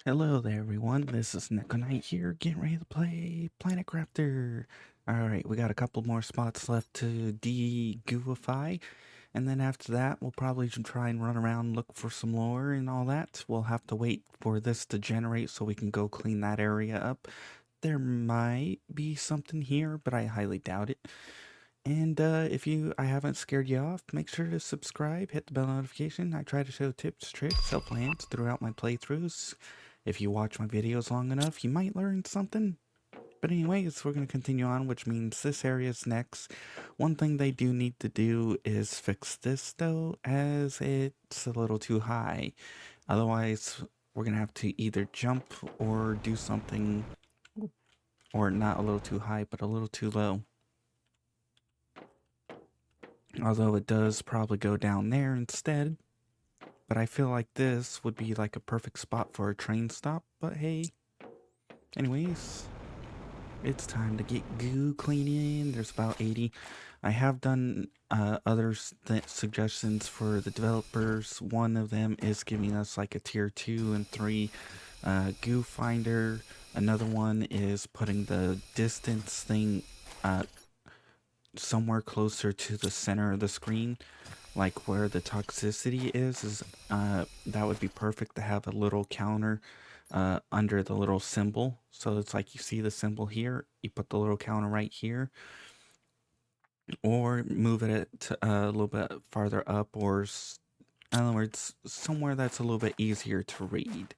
Hello there, everyone. This is Neko here, getting ready to play Planet Crafter. Alright, we got a couple more spots left to de-gooify, and then after that, we'll probably try and run around, look for some lore and all that. We'll have to wait for this to generate so we can go clean that area up. There might be something here, but I highly doubt it. And if I haven't scared you off, make sure to subscribe, hit the bell notification. I try to show tips, tricks, help plans throughout my playthroughs. If you watch my videos long enough, you might learn something. But anyways, we're going to continue on, which means this area is next. One thing they do need to do is fix this, though, as it's a little too high. Otherwise, we're going to have to either jump or do something, or not a little too high, but a little too low. Although it does probably go down there instead. But I feel like this would be like a perfect spot for a train stop. But hey, anyways, it's time to get goo cleaning. There's about 80. I have done other suggestions for the developers. One of them is giving us like a tier 2 and 3 goo finder. Another one is putting the distance thing somewhere closer to the center of the screen, like where the toxicity is that would be perfect to have a little counter under the little symbol. So it's like you see the symbol here, you put the little counter right here, or move it a little bit farther up, or in other words, somewhere that's a little bit easier to read.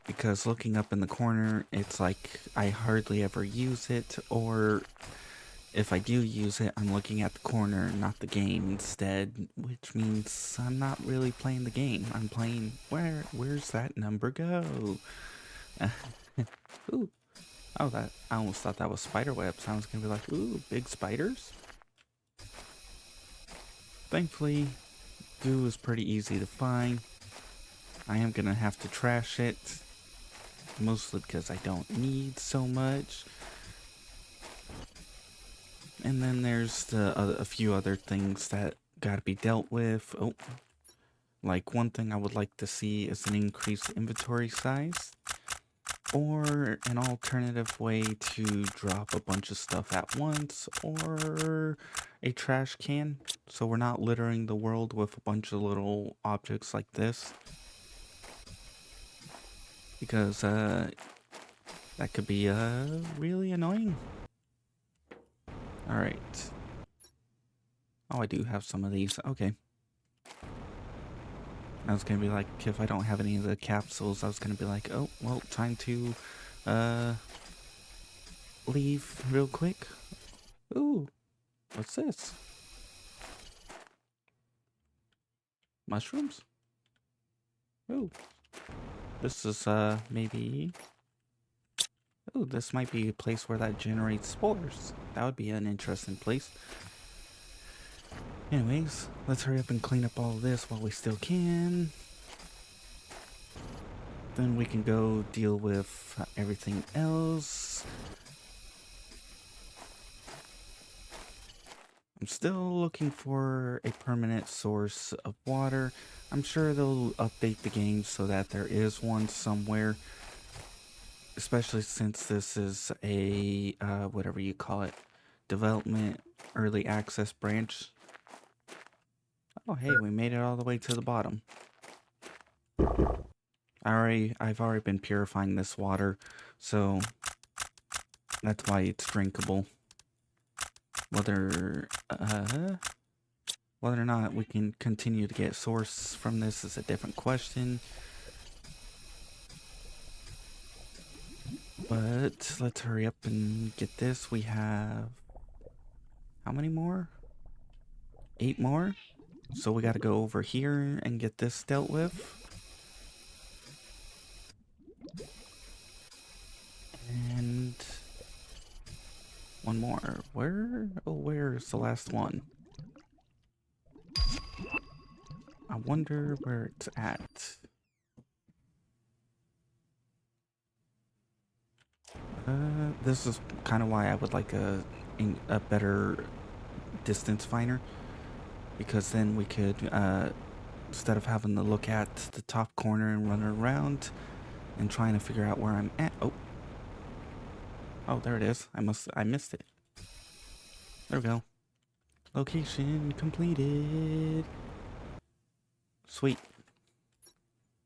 Because looking up in the corner, it's like I hardly ever use it, or if I do use it, I'm looking at the corner, not the game instead, which means I'm not really playing the game. I'm playing, where's that number go? Ooh. Oh, I almost thought that was spider webs. I was gonna be like, ooh, big spiders? Thankfully, goo is pretty easy to find. I am gonna have to trash it, mostly because I don't need so much. And then there's a few other things that gotta be dealt with. Oh, like one thing I would like to see is an increased inventory size, or an alternative way to drop a bunch of stuff at once, or a trash can, so we're not littering the world with a bunch of little objects like this. Because that could be really annoying. Alright. Oh, I do have some of these. Okay. I was gonna be like, if I don't have any of the capsules, I was gonna be like, oh, well, time to leave real quick. Ooh, what's this? Mushrooms? Ooh. This is maybe, ooh, this might be a place where that generates spores. That would be an interesting place. Anyways, let's hurry up and clean up all of this while we still can. Then we can go deal with everything else. I'm still looking for a permanent source of water. I'm sure they'll update the game so that there is one somewhere. Especially since this is a, whatever you call it, development early access branch. Oh hey, we made it all the way to the bottom. I've already been purifying this water, so that's why it's drinkable. Whether or not we can continue to get source from this is a different question. But let's hurry up and get this. We have how many more? 8 more. So we got to go over here and get this dealt with. And one more. Where? Oh, where's the last one? I wonder where it's at. This is kind of why I would like a better distance finder, because then we could instead of having to look at the top corner and run around and trying to figure out where I'm at. Oh, there it is. I missed it. There we go. Location completed. Sweet.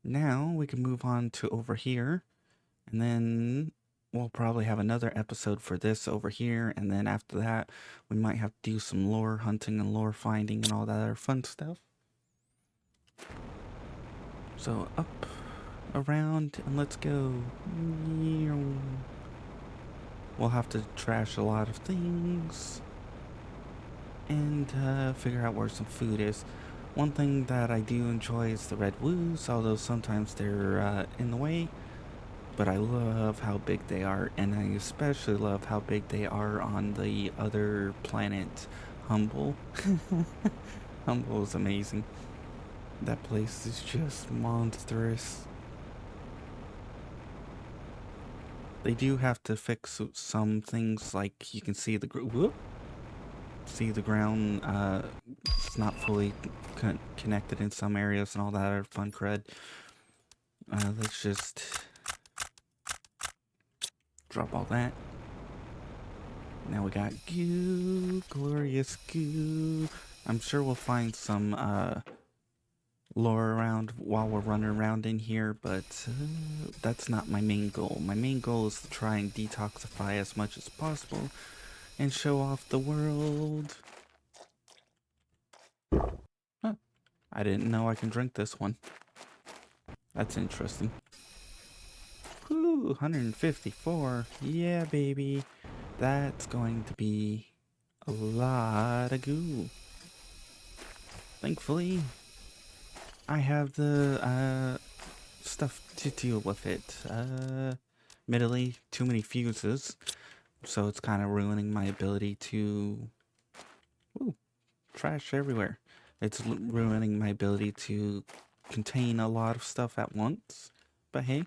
Now we can move on to over here, and then we'll probably have another episode for this over here, and then after that we might have to do some lore hunting and lore finding and all that other fun stuff. So up, around, and let's go. We'll have to trash a lot of things and figure out where some food is. One thing that I do enjoy is the red woos, although sometimes they're in the way. But I love how big they are, and I especially love how big they are on the other planet, Humble. Humble is amazing. That place is just monstrous. They do have to fix some things, like you can see the ground. It's not fully connected in some areas and all that other fun crud. Let's just drop all that. Now we got goo, glorious goo. I'm sure we'll find some lore around while we're running around in here, but that's not my main goal. My main goal is to try and detoxify as much as possible and show off the world. Huh. I didn't know I can drink this one. That's interesting. Whew, 154. Yeah, baby. That's going to be a lot of goo. Thankfully, I have the stuff to deal with it. Admittedly, too many fuses, so it's kind of ruining my ability to... Ooh, trash everywhere. It's ruining my ability to contain a lot of stuff at once. But hey,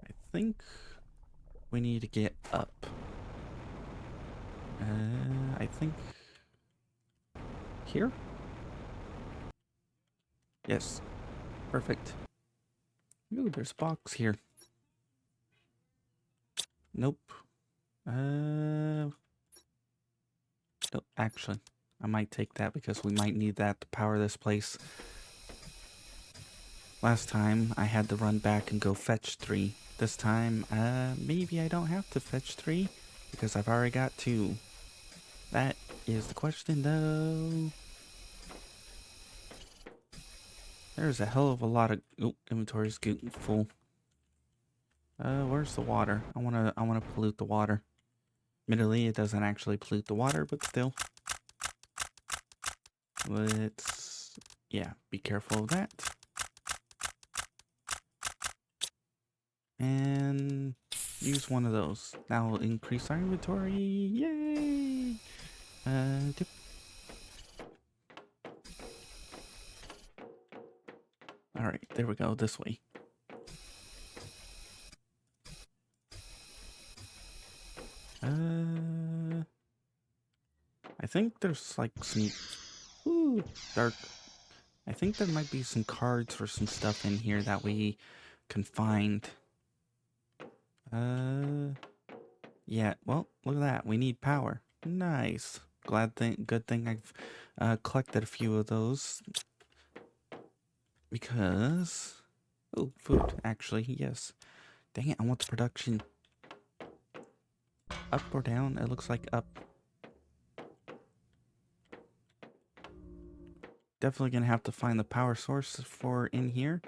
I think we need to get up. I think here? Yes, perfect. Ooh, there's a box here. Nope. Nope, actually, I might take that because we might need that to power this place. Last time I had to run back and go fetch 3. This time, maybe I don't have to fetch 3 because I've already got 2. That is the question, though. There's a hell of a lot of... Oh, inventory's getting full. Where's the water? I wanna pollute the water. Admittedly, it doesn't actually pollute the water, but still. Let's... yeah, be careful of that. And use one of those. That will increase our inventory. Yay! Dip. Alright, there we go, this way. I think there's like some... Ooh, dark. I think there might be some cards or some stuff in here that we can find. Yeah, well, look at that. We need power. Nice. Good thing I've collected a few of those. Because... oh, food, actually, yes. Dang it, I want the production. Up or down? It looks like up. Definitely gonna have to find the power source for in here.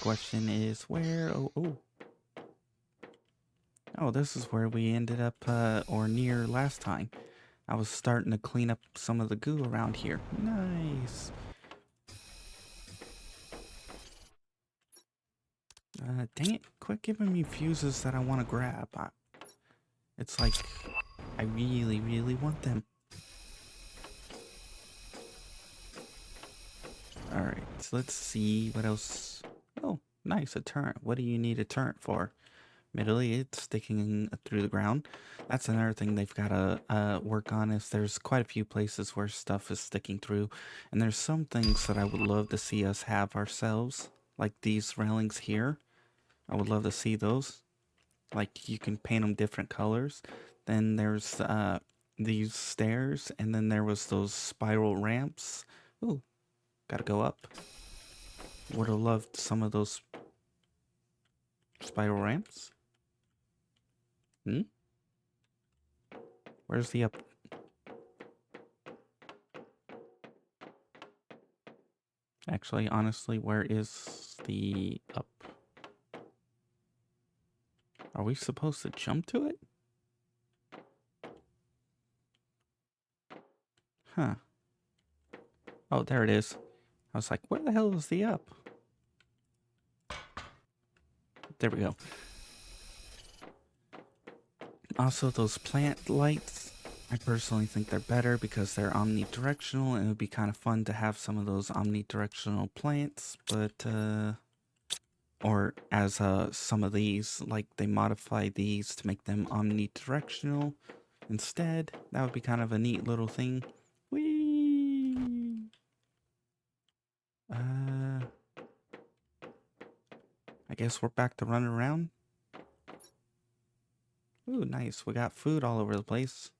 Question is where? Oh, this is where we ended up, or near last time. I was starting to clean up some of the goo around here. Nice. Dang it, quit giving me fuses that I want to grab. It's like, I really, really want them. Alright, so let's see what else. Oh, nice, a turret. What do you need a turret for? Admittedly, it's sticking through the ground. That's another thing they've got to work on is there's quite a few places where stuff is sticking through. And there's some things that I would love to see us have ourselves, like these railings here. I would love to see those. Like you can paint them different colors. Then there's these stairs, and then there was those spiral ramps. Ooh, gotta go up. Would have loved some of those spiral ramps. Hmm? Where's the up? Actually, honestly, where is the up? Are we supposed to jump to it? Huh. Oh, there it is. I was like, where the hell is the up? There we go. Also, those plant lights, I personally think they're better because they're omnidirectional, and it would be kind of fun to have some of those omnidirectional plants, but, or as some of these, like they modify these to make them omnidirectional instead. That would be kind of a neat little thing. Whee! I guess we're back to running around. Ooh, nice. We got food all over the place.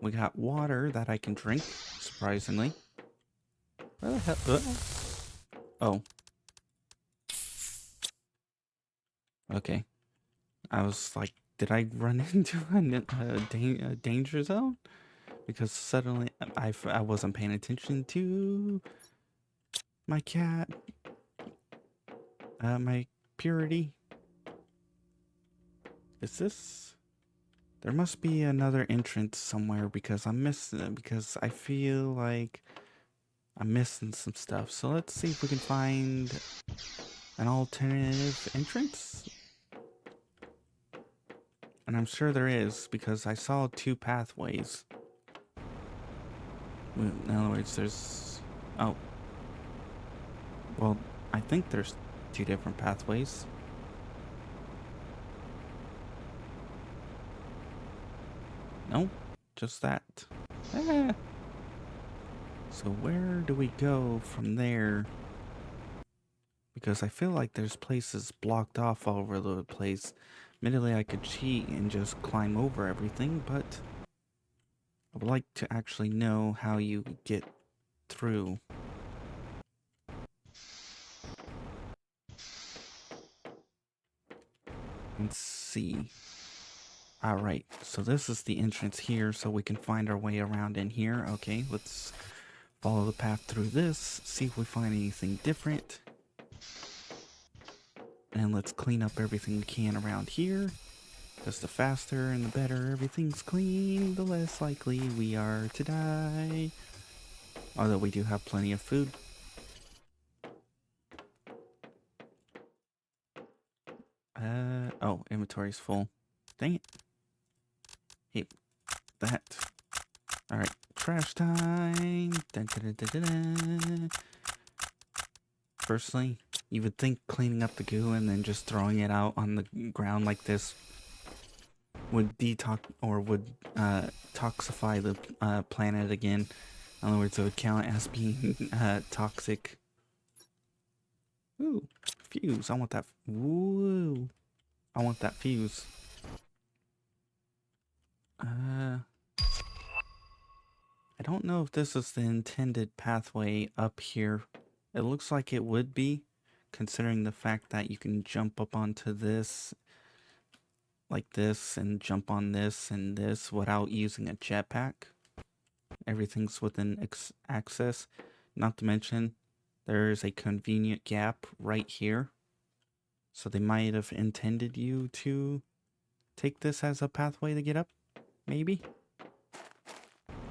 We got water that I can drink, surprisingly. Where the hell? Oh. Okay. I was like, did I run into a danger zone? Because suddenly I wasn't paying attention to my cat, my purity. Is this? There must be another entrance somewhere because I'm missing it. Because I feel like I'm missing some stuff. So let's see if we can find an alternative entrance. And I'm sure there is because I saw two pathways. In other words, there's... Oh. Well, I think there's two different pathways. No, just that. Ah. So where do we go from there? Because I feel like there's places blocked off all over the place. Admittedly, I could cheat and just climb over everything, but I would like to actually know how you get through. Let's see. Alright, so this is the entrance here, so we can find our way around in here. Okay, let's follow the path through this, see if we find anything different. And let's clean up everything we can around here. Because the faster and the better everything's clean, the less likely we are to die. Although we do have plenty of food. Oh, inventory's full. Dang it. Hey, that. Alright, trash time. Dun, dun, dun, dun, dun, dun. Personally, you would think cleaning up the goo and then just throwing it out on the ground like this would detox or would toxify the planet again. In other words, it would count as being toxic. Ooh, fuse. I want that. Ooh, I want that fuse. I don't know if this is the intended pathway up here. It looks like it would be, considering the fact that you can jump up onto this like this and jump on this and this without using a jetpack. Everything's within access. Not to mention, there's a convenient gap right here. So they might have intended you to take this as a pathway to get up, maybe?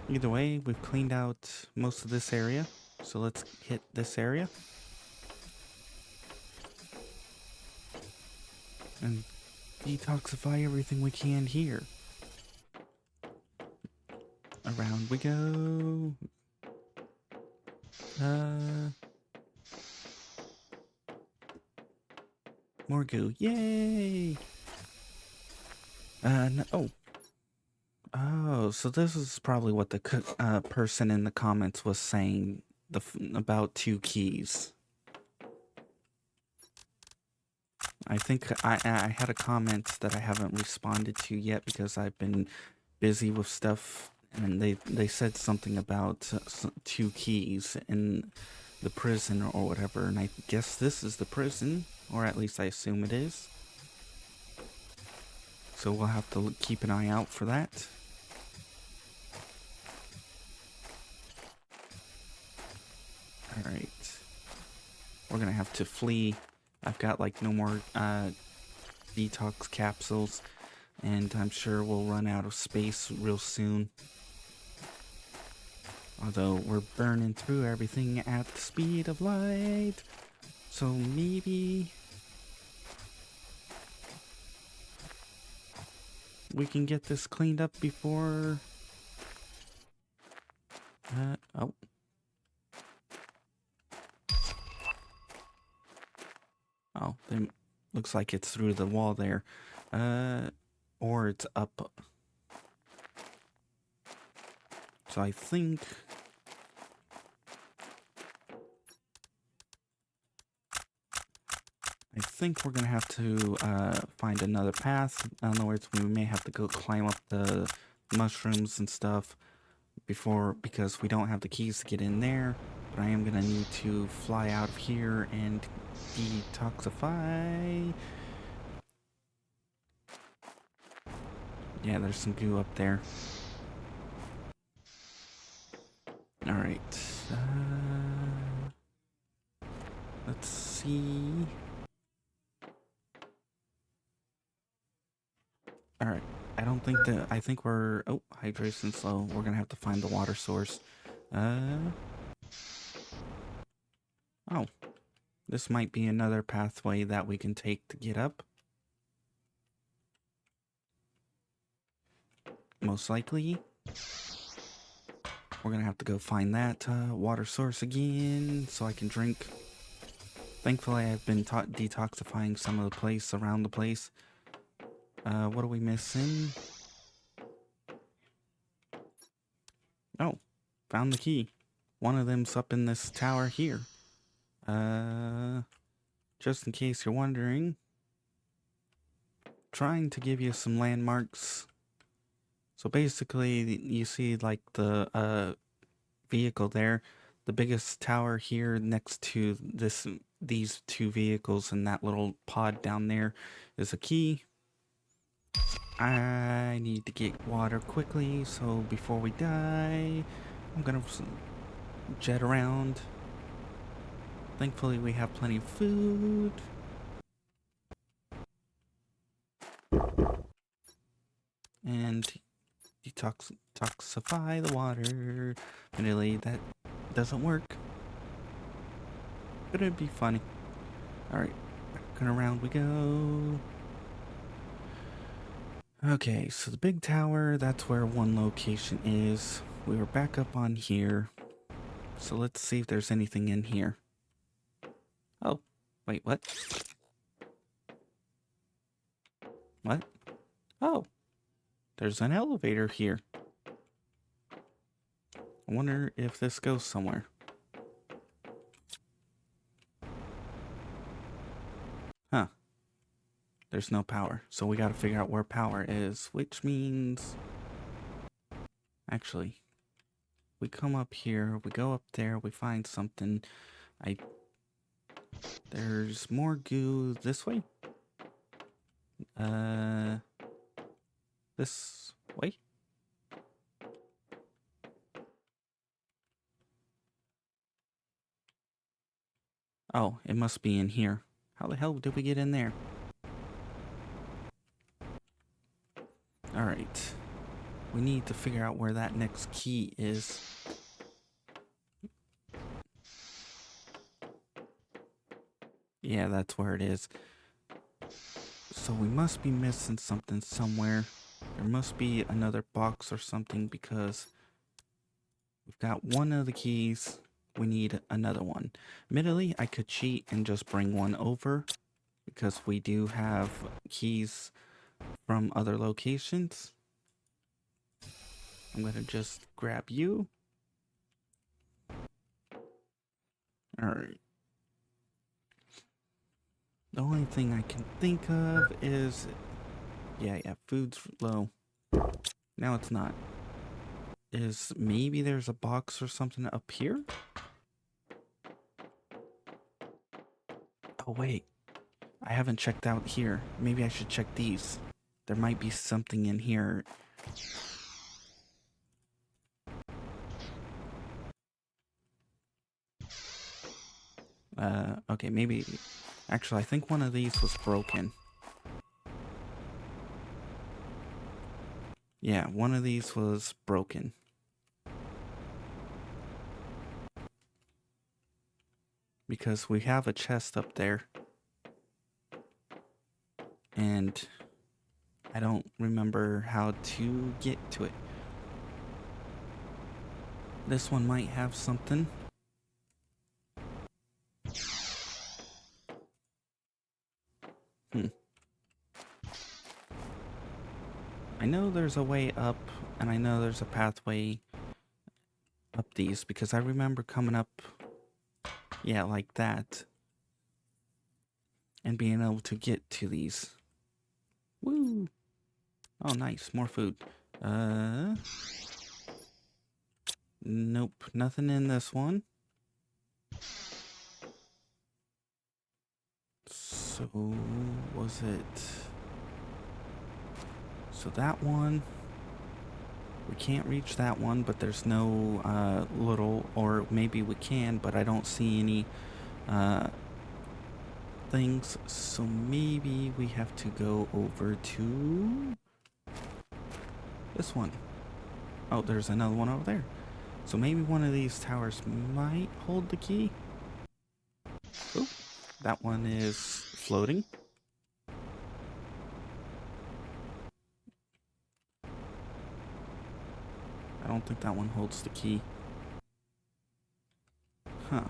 Either way, we've cleaned out most of this area. So let's hit this area. And detoxify everything we can here. Around we go. More goo. Yay! Oh. Oh, so this is probably what the person in the comments was saying about 2 keys. I think I had a comment that I haven't responded to yet because I've been busy with stuff, and they said something about 2 keys in the prison or whatever, and I guess this is the prison, or at least I assume it is. So we'll have to keep an eye out for that. All right. We're gonna have to flee. I've got like no more detox capsules, and I'm sure we'll run out of space real soon. Although we're burning through everything at the speed of light, so maybe we can get this cleaned up before. Oh. Oh, then looks like it's through the wall there. Or it's up. So I think we're gonna have to find another path. In other words, we may have to go climb up the mushrooms and stuff because we don't have the keys to get in there. But I am gonna need to fly out of here and detoxify. Yeah, there's some goo up there. All right. Let's see. All right. I think we're, oh, hydration's low. We're gonna have to find the water source. Oh, this might be another pathway that we can take to get up. Most likely. We're gonna have to go find that water source again so I can drink. Thankfully, I've been detoxifying some of the place around the place. What are we missing? Oh, found the key. One of them's up in this tower here. Just in case you're wondering, trying to give you some landmarks. So basically, you see like the vehicle there, the biggest tower here next to these 2 vehicles, and that little pod down there is a key. I need to get water quickly, so before we die, I'm gonna jet around. Thankfully, we have plenty of food. And detoxify the water. Admittedly, that doesn't work, but it'd be funny. Alright, back and around we go. Okay, so the big tower, that's where one location is. We were back up on here. So let's see if there's anything in here. Oh, wait, what? What? Oh, there's an elevator here. I wonder if this goes somewhere. Huh. There's no power, so we gotta figure out where power is, which means... Actually, we come up here, we go up there, we find something. There's more goo this way? This way? Oh, it must be in here. How the hell did we get in there? Alright. We need to figure out where that next key is. Yeah, that's where it is. So we must be missing something somewhere. There must be another box or something because we've got one of the keys. We need another one. Admittedly, I could cheat and just bring one over, because we do have keys from other locations. I'm gonna just grab you. Alright. The only thing I can think of is... Yeah, food's low. Now it's not. Is maybe there's a box or something up here? Oh, wait. I haven't checked out here. Maybe I should check these. There might be something in here. Okay, maybe... Actually, I think one of these was broken. Yeah, one of these was broken. Because we have a chest up there. And I don't remember how to get to it. This one might have something. I know there's a way up, and I know there's a pathway up these, because I remember coming up, yeah, like that, and being able to get to these. Woo! Oh, nice, more food. Nope, nothing in this one. So, was it... So that one... We can't reach that one, but there's no little, or maybe we can, but I don't see any things. So maybe we have to go over to this one. Oh, there's another one over there. So maybe one of these towers might hold the key. Oh, that one is floating. I don't think that one holds the key. Huh.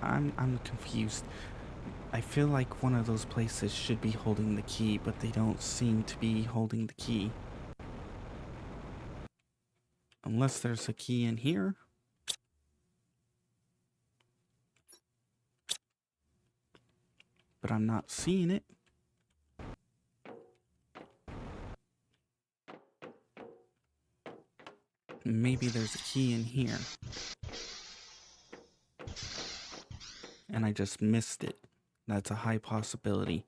I'm confused. I feel like one of those places should be holding the key, but they don't seem to be holding the key. Unless there's a key in here. But I'm not seeing it. Maybe there's a key in here. And I just missed it. That's a high possibility.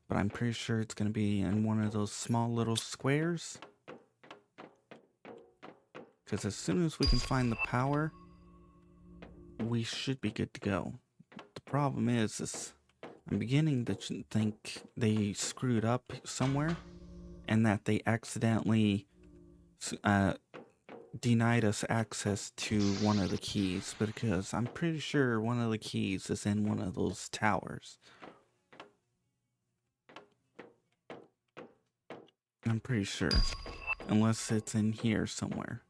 But I'm pretty sure it's going to be in one of those small little squares. Because as soon as we can find the power, we should be good to go. The problem is I'm beginning to think they screwed up somewhere. And that they accidentally denied us access to one of the keys. Because I'm pretty sure one of the keys is in one of those towers. I'm pretty sure. Unless it's in here somewhere.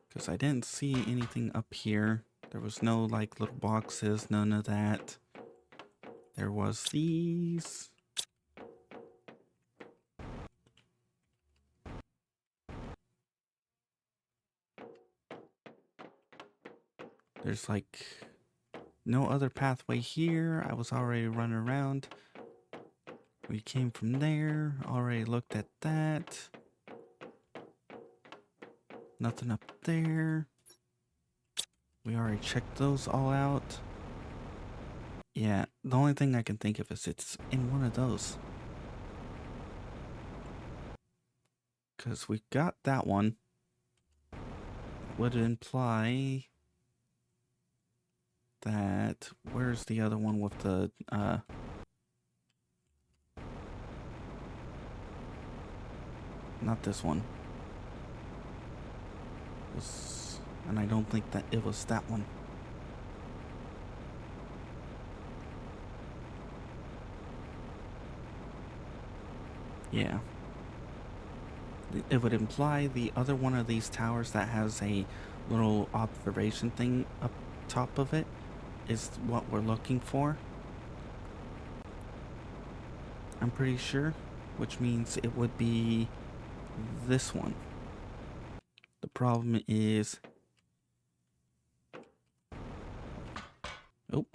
Because I didn't see anything up here. There was no, like, little boxes, none of that. There was these. There's, like, no other pathway here. I was already running around. We came from there. Already looked at that. Nothing up there. We already checked those all out. Yeah, the only thing I can think of is it's in one of those. Because we got that one. Would imply that... Where's the other one with the... Not this one. And I don't think that it was that one. Yeah. it would imply the other one of these towers that has a little observation thing up top of it is what we're looking for. I'm pretty sure, which means it would be this one. The problem is... Oh.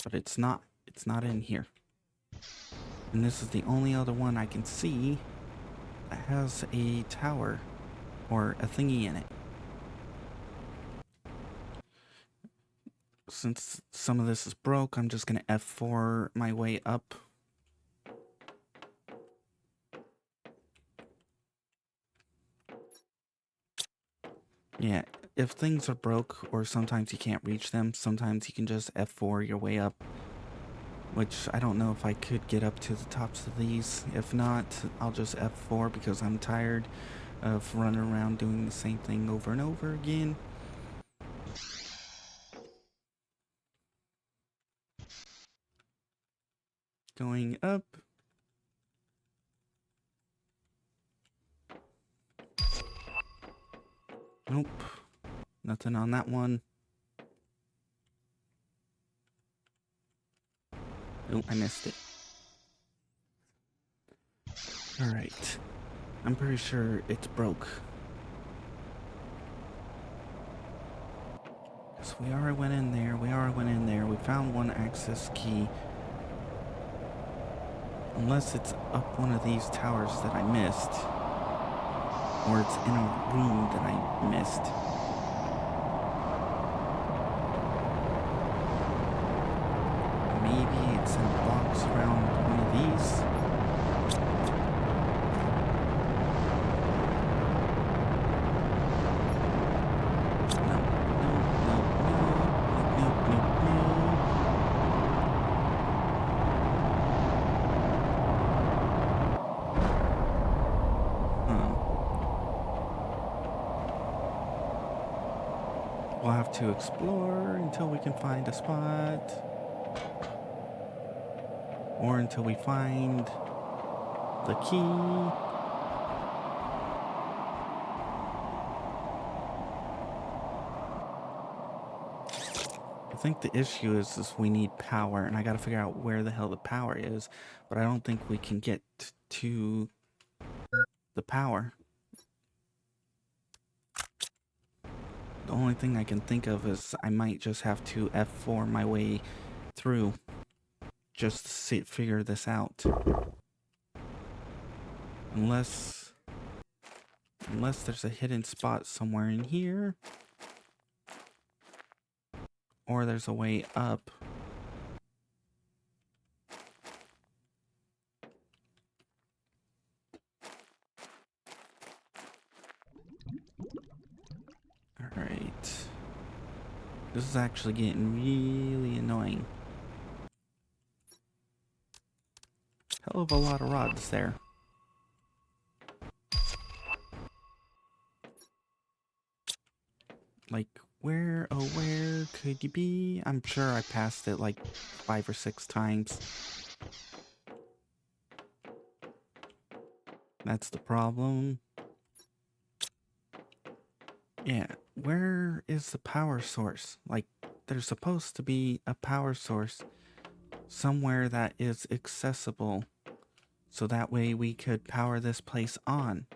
But it's not in here. And this is the only other one I can see that has a tower or a thingy in it. Since some of this is broke, I'm just gonna F4 my way up. Yeah, if things are broke or sometimes you can't reach them, sometimes you can just F4 your way up. Which I don't know if I could get up to the tops of these. If not, I'll just F4 because I'm tired of running around doing the same thing over and over again. Going up. Nope. Nothing on that one. Oh, I missed it. Alright. I'm pretty sure it's broke. So we already went in there. We found one access key. Unless it's up one of these towers that I missed. Or it's in a room that I missed. Maybe it's in a box around one of these. We'll have to explore until we can find a spot. Or until we find the key. I think the issue is we need power, and I gotta figure out where the hell the power is, but I don't think we can get to the power. The only thing I can think of is I might just have to F4 my way through just to figure this out. Unless there's a hidden spot somewhere in here. Or there's a way up. Alright. This is actually getting really annoying. Hell of a lot of rods there. Like, where could you be? I'm sure I passed it like 5 or 6 times. That's the problem. Yeah, where is the power source? Like, there's supposed to be a power source somewhere that is accessible. So that way we could power this place on.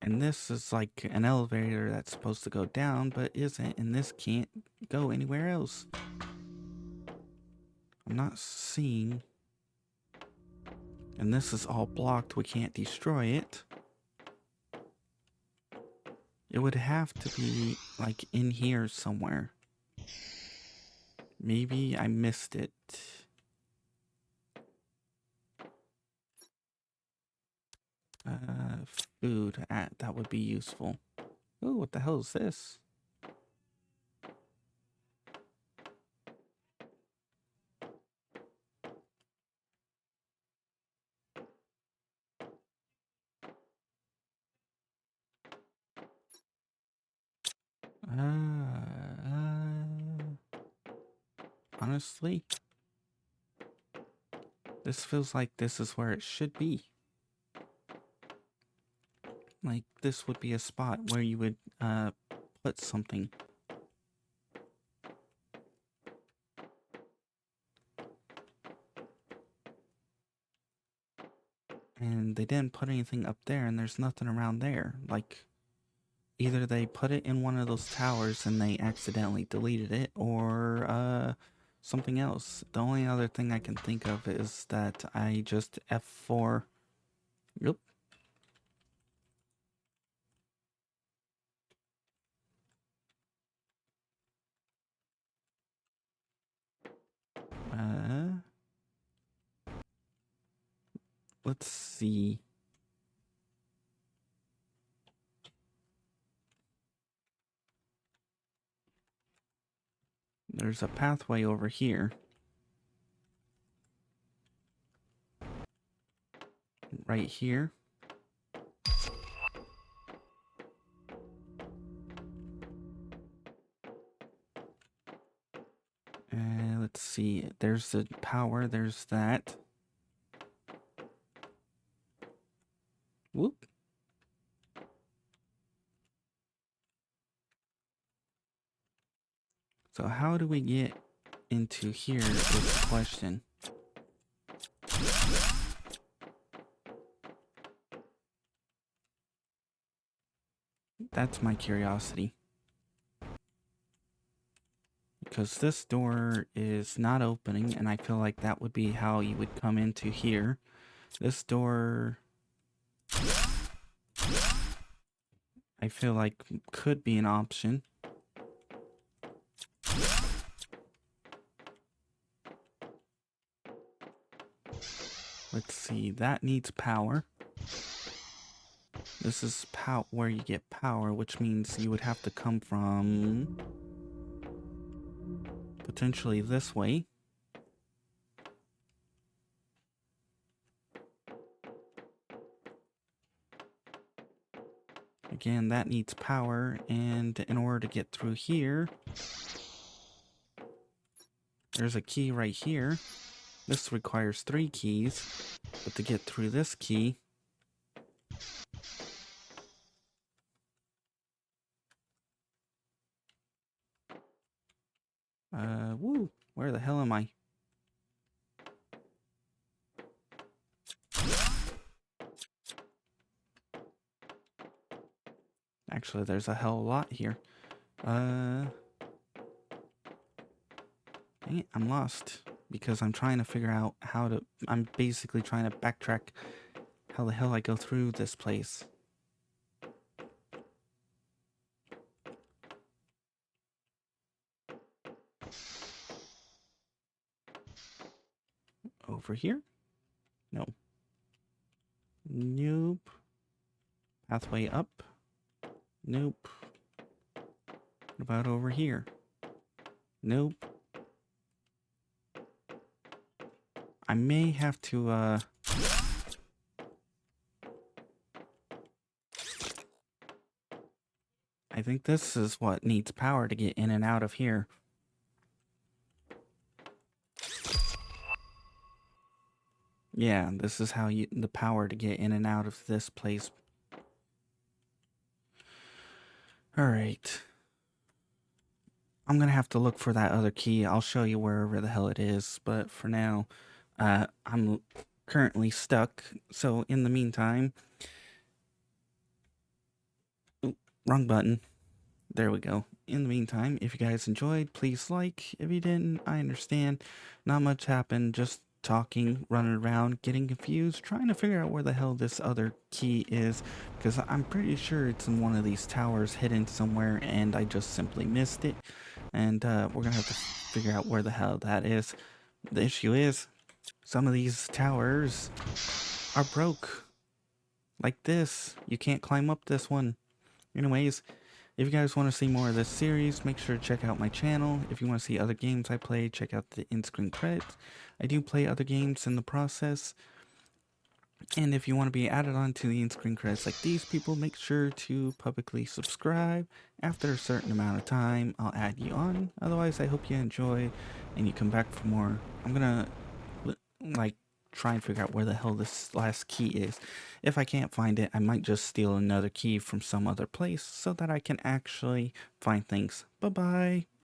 And this is like an elevator that's supposed to go down, but isn't, and this can't go anywhere else. I'm not seeing. And this is all blocked, we can't destroy it. It would have to be like in here somewhere. Maybe I missed it. Food, that would be useful. Ooh, what the hell is this? Honestly, this feels like this is where it should be. Like, this would be a spot where you would, put something. And they didn't put anything up there, and there's nothing around there. Like, either they put it in one of those towers and they accidentally deleted it, or, something else. The only other thing I can think of is that I just F4. Yep. Uh, let's see. There's a pathway over here. Right here. Let's see. There's the power. There's that. Whoop. So how do we get into here is the question. That's my curiosity. Because this door is not opening, and I feel like that would be how you would come into here. This door, I feel like could be an option. Let's see, that needs power. This is where you get power, which means you would have to come from potentially this way. Again, that needs power, and in order to get through here, there's a key right here. This requires 3 keys, but to get through this key, woo, where the hell am I? Actually, there's a hell of a lot here. Dang it, I'm lost because I'm trying to figure out how to, I'm basically trying to backtrack how the hell I go through this place. Over here? No. Nope. Pathway up? Nope. What about over here? Nope. I may have to, I think this is what needs power to get in and out of here. Yeah, this is how the power to get in and out of this place. Alright. I'm gonna have to look for that other key. I'll show you wherever the hell it is, but for now, I'm currently stuck. So in the meantime, wrong button. There we go. In the meantime, if you guys enjoyed, please like. If you didn't, I understand. Not much happened, just talking, running around, getting confused, trying to figure out where the hell this other key is, because I'm pretty sure it's in one of these towers hidden somewhere, and I just simply missed it. And we're gonna have to figure out where the hell that is. The issue is, some of these towers are broke. Like this. You can't climb up this one. Anyways, if you guys want to see more of this series, make sure to check out my channel. If you want to see other games I play, check out the in-screen credits. I do play other games in the process. And if you want to be added on to the in-screen credits like these people, make sure to publicly subscribe. After a certain amount of time, I'll add you on. Otherwise, I hope you enjoy and you come back for more. I'm gonna like try and figure out where the hell this last key is. If I can't find it, I might just steal another key from some other place so that I can actually find things. Bye bye.